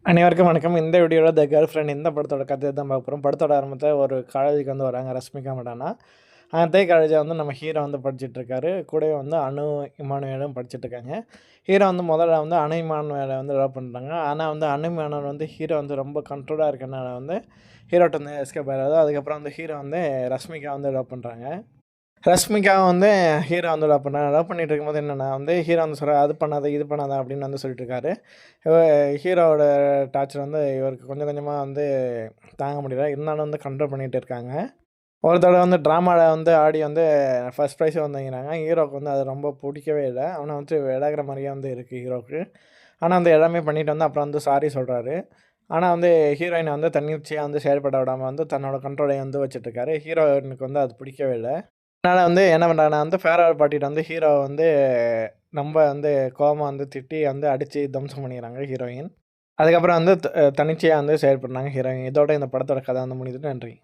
அனைவருக்கும் வணக்கம். இந்த வீடியோவில் த கேர்ள் ஃப்ரெண்ட் இந்த படத்தோட கதையை தான் பார்க்க போகிறோம். படத்தோட ஆரம்பத்தில் ஒரு காலேஜுக்கு வந்து வராங்க ரஷ்மிகா மடானா. அதே காலேஜில் வந்து நம்ம ஹீரோ வந்து படிச்சுட்ருக்காரு. கூடவே வந்து அனு இமானுவேலும் படிச்சுட்ருக்காங்க. ஹீரோ வந்து முதல்ல வந்து அனு இமானுவேலை வந்து லவ் பண்ணுறாங்க. ஆனால் வந்து அனு இமானுவேல் வந்து ஹீரோ வந்து ரொம்ப கண்ட்ரோலாக இருக்கனால வந்து ஹீரோட்ட வந்து எஸ்கேப் ஆகிடாது. அதுக்கப்புறம் வந்து ஹீரோ வந்து ரஷ்மிகா வந்து லவ் பண்ணுறாங்க. ரஷ்மிகாவ வந்து ஹீரோ வந்து லவ் பண்ணாரு. லவ் பண்ணிட்டு இருக்கும்போது என்னன்னா வந்து ஹீரோ வந்து சொல்றாரு, "அது பண்ணாத, இது பண்ணாத" அப்படின்னு வந்து சொல்லிட்டு இருக்காரு. இவ ஹீரோவோட டார்ச்சர் வந்து இவருக்கு கொஞ்சம் கொஞ்சமா வந்து தாங்க முடியல. இருந்தாலும் வந்து கண்ட்ரோல் பண்ணிட்டு இருக்காங்க. ஒரு தடவ வந்து ட்ராமால வந்து ஆடி வந்து ஃபர்ஸ்ட் ப்ரைஸ் வாங்கிக்கிறாங்க. ஹீரோவுக்கு வந்து அது ரொம்ப புடிக்கவே இல்ல. அவன வந்து விலகுற மாரியே வந்து இருக்கு ஹீரோவுக்கு. ஆனா வந்து எல்லாமே பண்ணிட்டு வந்து அப்புறம் வந்து சாரி சொல்றாரு. ஆனா வந்து ஹீரோயின வந்து தன்னிச்சையா வந்து செயல்பட விடாம வந்து தன்னோட கண்ட்ரோலையும் வந்து வச்சுட்டுருக்காரு. ஹீரோயினுக்கு வந்து அது பிடிக்கவே இல்ல. அதனால வந்து என்ன பண்றாங்கன்னா வந்து ஃபேர்வெல் பார்ட்டில வந்து ஹீரோவ வந்து ரொம்ப வந்து கோவமா வந்து திட்டி வந்து அடிச்சு தம்சம் பண்ணிக்கிறாங்க ஹீரோயின். அதுக்கப்புறம் வந்து தன்னிச்சையா வந்து செயல்படுறாங்க ஹீரோயின். இதோட இந்த படத்தோட கதை வந்து முடியுது. நன்றி.